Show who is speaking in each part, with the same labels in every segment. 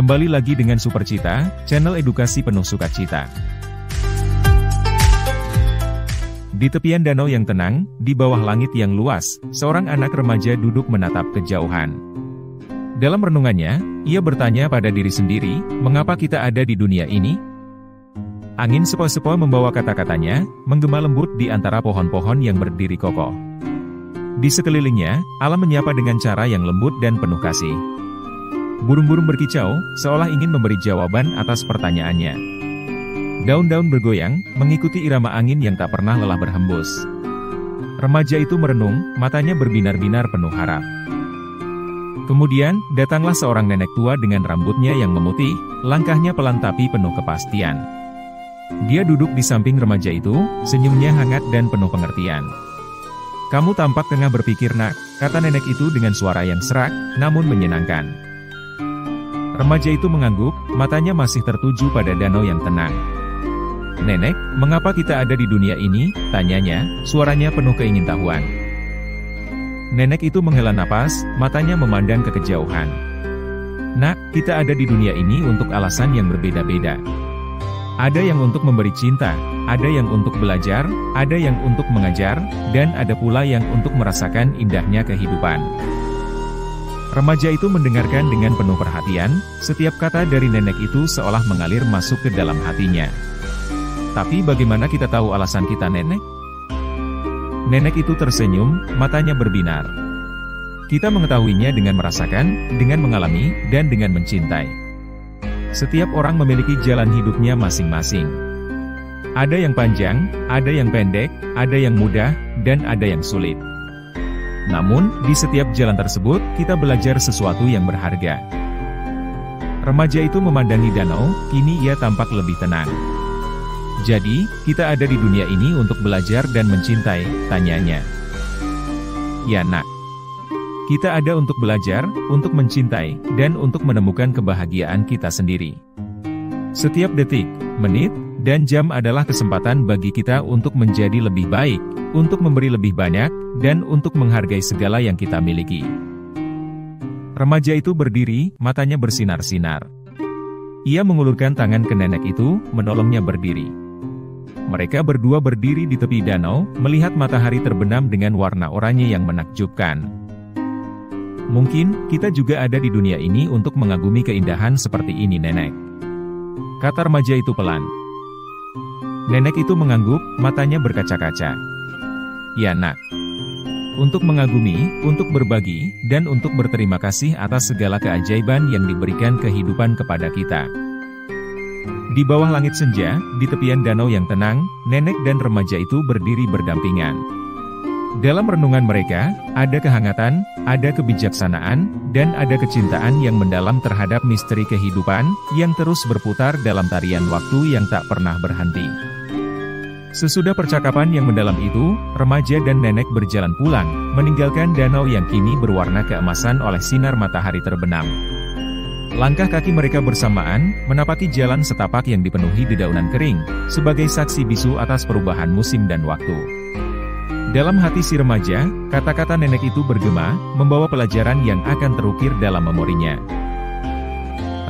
Speaker 1: Kembali lagi dengan Supercita, channel edukasi penuh sukacita. Di tepian danau yang tenang, di bawah langit yang luas, seorang anak remaja duduk menatap kejauhan. Dalam renungannya, ia bertanya pada diri sendiri, mengapa kita ada di dunia ini? Angin sepoi-sepoi membawa kata-katanya, menggema lembut di antara pohon-pohon yang berdiri kokoh. Di sekelilingnya, alam menyapa dengan cara yang lembut dan penuh kasih. Burung-burung berkicau, seolah ingin memberi jawaban atas pertanyaannya. Daun-daun bergoyang, mengikuti irama angin yang tak pernah lelah berhembus. Remaja itu merenung, matanya berbinar-binar penuh harap. Kemudian, datanglah seorang nenek tua dengan rambutnya yang memutih, langkahnya pelan tapi penuh kepastian. Dia duduk di samping remaja itu, senyumnya hangat dan penuh pengertian. "Kamu tampak tengah berpikir, nak," kata nenek itu dengan suara yang serak, namun menyenangkan. Remaja itu mengangguk, matanya masih tertuju pada danau yang tenang. "Nenek, mengapa kita ada di dunia ini?" tanyanya, suaranya penuh keingintahuan. Nenek itu menghela napas, matanya memandang ke kejauhan. "Nak, kita ada di dunia ini untuk alasan yang berbeda-beda. Ada yang untuk memberi cinta, ada yang untuk belajar, ada yang untuk mengajar, dan ada pula yang untuk merasakan indahnya kehidupan." Remaja itu mendengarkan dengan penuh perhatian, setiap kata dari nenek itu seolah mengalir masuk ke dalam hatinya. "Tapi bagaimana kita tahu alasan kita, nenek?" Nenek itu tersenyum, matanya berbinar. "Kita mengetahuinya dengan merasakan, dengan mengalami, dan dengan mencintai. Setiap orang memiliki jalan hidupnya masing-masing. Ada yang panjang, ada yang pendek, ada yang mudah, dan ada yang sulit. Namun, di setiap jalan tersebut, kita belajar sesuatu yang berharga." Remaja itu memandangi danau, kini ia tampak lebih tenang. "Jadi, kita ada di dunia ini untuk belajar dan mencintai?" tanyanya. "Ya, nak. Kita ada untuk belajar, untuk mencintai, dan untuk menemukan kebahagiaan kita sendiri. Setiap detik, menit, dan jam adalah kesempatan bagi kita untuk menjadi lebih baik, untuk memberi lebih banyak, dan untuk menghargai segala yang kita miliki." Remaja itu berdiri, matanya bersinar-sinar. Ia mengulurkan tangan ke nenek itu, menolongnya berdiri. Mereka berdua berdiri di tepi danau, melihat matahari terbenam dengan warna oranye yang menakjubkan. "Mungkin, kita juga ada di dunia ini untuk mengagumi keindahan seperti ini, nenek," kata remaja itu pelan. Nenek itu mengangguk, matanya berkaca-kaca. "Ya, nak. Untuk mengagumi, untuk berbagi, dan untuk berterima kasih atas segala keajaiban yang diberikan kehidupan kepada kita." Di bawah langit senja, di tepian danau yang tenang, nenek dan remaja itu berdiri berdampingan. Dalam renungan mereka, ada kehangatan, ada kebijaksanaan, dan ada kecintaan yang mendalam terhadap misteri kehidupan, yang terus berputar dalam tarian waktu yang tak pernah berhenti. Sesudah percakapan yang mendalam itu, remaja dan nenek berjalan pulang, meninggalkan danau yang kini berwarna keemasan oleh sinar matahari terbenam. Langkah kaki mereka bersamaan, menapaki jalan setapak yang dipenuhi dedaunan kering, sebagai saksi bisu atas perubahan musim dan waktu. Dalam hati si remaja, kata-kata nenek itu bergema, membawa pelajaran yang akan terukir dalam memorinya.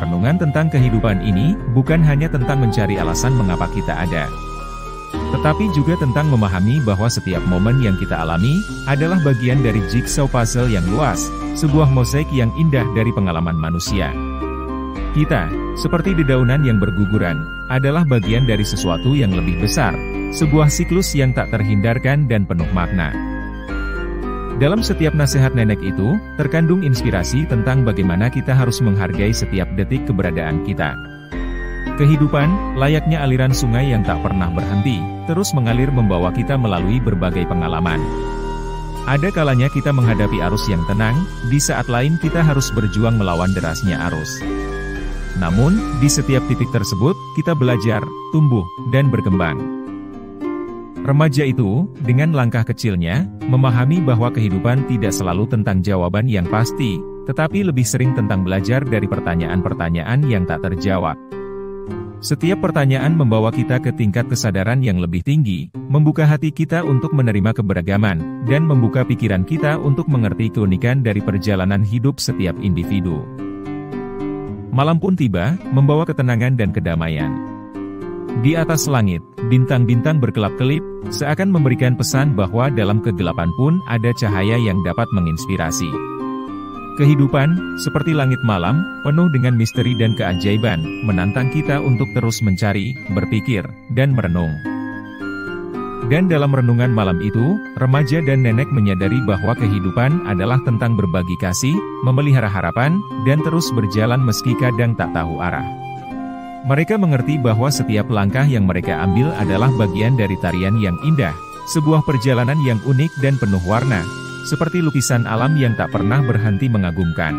Speaker 1: Renungan tentang kehidupan ini, bukan hanya tentang mencari alasan mengapa kita ada, tetapi juga tentang memahami bahwa setiap momen yang kita alami, adalah bagian dari jigsaw puzzle yang luas, sebuah mozaik yang indah dari pengalaman manusia. Kita, seperti dedaunan yang berguguran, adalah bagian dari sesuatu yang lebih besar, sebuah siklus yang tak terhindarkan dan penuh makna. Dalam setiap nasihat nenek itu, terkandung inspirasi tentang bagaimana kita harus menghargai setiap detik keberadaan kita. Kehidupan, layaknya aliran sungai yang tak pernah berhenti, terus mengalir membawa kita melalui berbagai pengalaman. Ada kalanya kita menghadapi arus yang tenang, di saat lain kita harus berjuang melawan derasnya arus. Namun, di setiap titik tersebut, kita belajar, tumbuh, dan berkembang. Remaja itu, dengan langkah kecilnya, memahami bahwa kehidupan tidak selalu tentang jawaban yang pasti, tetapi lebih sering tentang belajar dari pertanyaan-pertanyaan yang tak terjawab. Setiap pertanyaan membawa kita ke tingkat kesadaran yang lebih tinggi, membuka hati kita untuk menerima keberagaman, dan membuka pikiran kita untuk mengerti keunikan dari perjalanan hidup setiap individu. Malam pun tiba, membawa ketenangan dan kedamaian. Di atas langit, bintang-bintang berkelap-kelip, seakan memberikan pesan bahwa dalam kegelapan pun ada cahaya yang dapat menginspirasi. Kehidupan, seperti langit malam, penuh dengan misteri dan keajaiban, menantang kita untuk terus mencari, berpikir, dan merenung. Dan dalam renungan malam itu, remaja dan nenek menyadari bahwa kehidupan adalah tentang berbagi kasih, memelihara harapan, dan terus berjalan meski kadang tak tahu arah. Mereka mengerti bahwa setiap langkah yang mereka ambil adalah bagian dari tarian yang indah, sebuah perjalanan yang unik dan penuh warna, seperti lukisan alam yang tak pernah berhenti mengagumkan.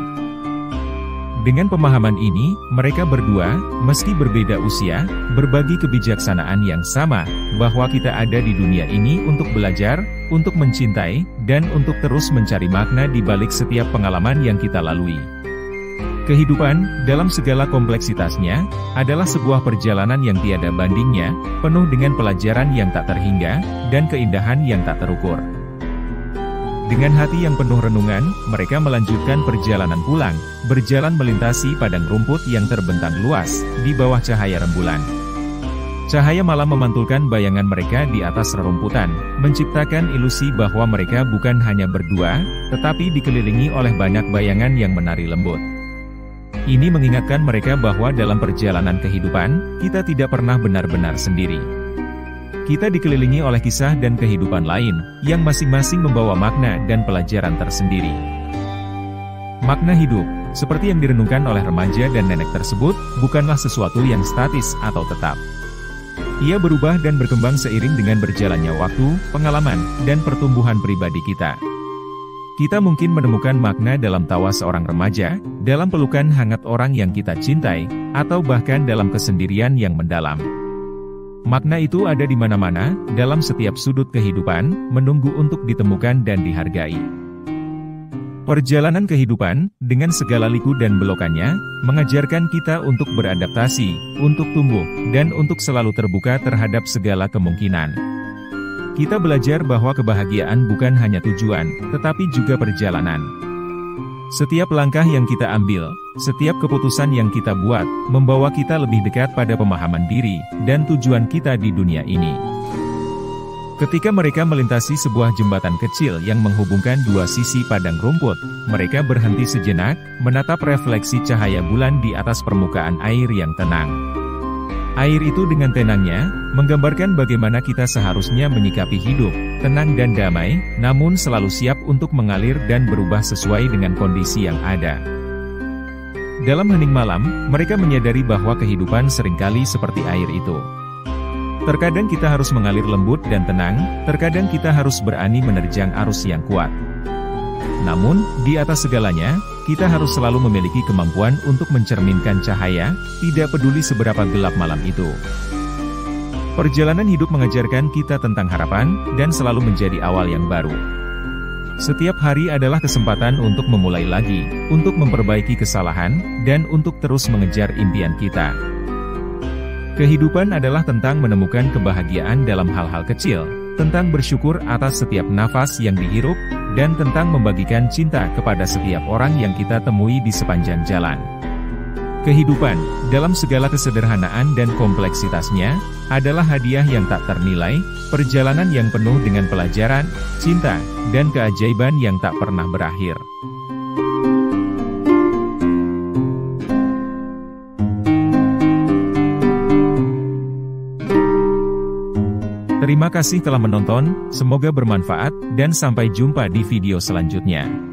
Speaker 1: Dengan pemahaman ini, mereka berdua, meski berbeda usia, berbagi kebijaksanaan yang sama, bahwa kita ada di dunia ini untuk belajar, untuk mencintai, dan untuk terus mencari makna di balik setiap pengalaman yang kita lalui. Kehidupan, dalam segala kompleksitasnya, adalah sebuah perjalanan yang tiada bandingnya, penuh dengan pelajaran yang tak terhingga, dan keindahan yang tak terukur. Dengan hati yang penuh renungan, mereka melanjutkan perjalanan pulang, berjalan melintasi padang rumput yang terbentang luas, di bawah cahaya rembulan. Cahaya malam memantulkan bayangan mereka di atas rerumputan, menciptakan ilusi bahwa mereka bukan hanya berdua, tetapi dikelilingi oleh banyak bayangan yang menari lembut. Ini mengingatkan mereka bahwa dalam perjalanan kehidupan, kita tidak pernah benar-benar sendiri. Kita dikelilingi oleh kisah dan kehidupan lain, yang masing-masing membawa makna dan pelajaran tersendiri. Makna hidup, seperti yang direnungkan oleh remaja dan nenek tersebut, bukanlah sesuatu yang statis atau tetap. Ia berubah dan berkembang seiring dengan berjalannya waktu, pengalaman, dan pertumbuhan pribadi kita. Kita mungkin menemukan makna dalam tawa seorang remaja, dalam pelukan hangat orang yang kita cintai, atau bahkan dalam kesendirian yang mendalam. Makna itu ada di mana-mana, dalam setiap sudut kehidupan, menunggu untuk ditemukan dan dihargai. Perjalanan kehidupan, dengan segala liku dan belokannya, mengajarkan kita untuk beradaptasi, untuk tumbuh, dan untuk selalu terbuka terhadap segala kemungkinan. Kita belajar bahwa kebahagiaan bukan hanya tujuan, tetapi juga perjalanan. Setiap langkah yang kita ambil, setiap keputusan yang kita buat, membawa kita lebih dekat pada pemahaman diri, dan tujuan kita di dunia ini. Ketika mereka melintasi sebuah jembatan kecil yang menghubungkan dua sisi padang rumput, mereka berhenti sejenak, menatap refleksi cahaya bulan di atas permukaan air yang tenang. Air itu dengan tenangnya, menggambarkan bagaimana kita seharusnya menyikapi hidup, tenang dan damai, namun selalu siap untuk mengalir dan berubah sesuai dengan kondisi yang ada. Dalam hening malam, mereka menyadari bahwa kehidupan seringkali seperti air itu. Terkadang kita harus mengalir lembut dan tenang, terkadang kita harus berani menerjang arus yang kuat. Namun, di atas segalanya, kita harus selalu memiliki kemampuan untuk mencerminkan cahaya, tidak peduli seberapa gelap malam itu. Perjalanan hidup mengajarkan kita tentang harapan, dan selalu menjadi awal yang baru. Setiap hari adalah kesempatan untuk memulai lagi, untuk memperbaiki kesalahan, dan untuk terus mengejar impian kita. Kehidupan adalah tentang menemukan kebahagiaan dalam hal-hal kecil, tentang bersyukur atas setiap nafas yang dihirup, dan tentang membagikan cinta kepada setiap orang yang kita temui di sepanjang jalan. Kehidupan, dalam segala kesederhanaan dan kompleksitasnya, adalah hadiah yang tak ternilai, perjalanan yang penuh dengan pelajaran, cinta, dan keajaiban yang tak pernah berakhir. Terima kasih telah menonton, semoga bermanfaat, dan sampai jumpa di video selanjutnya.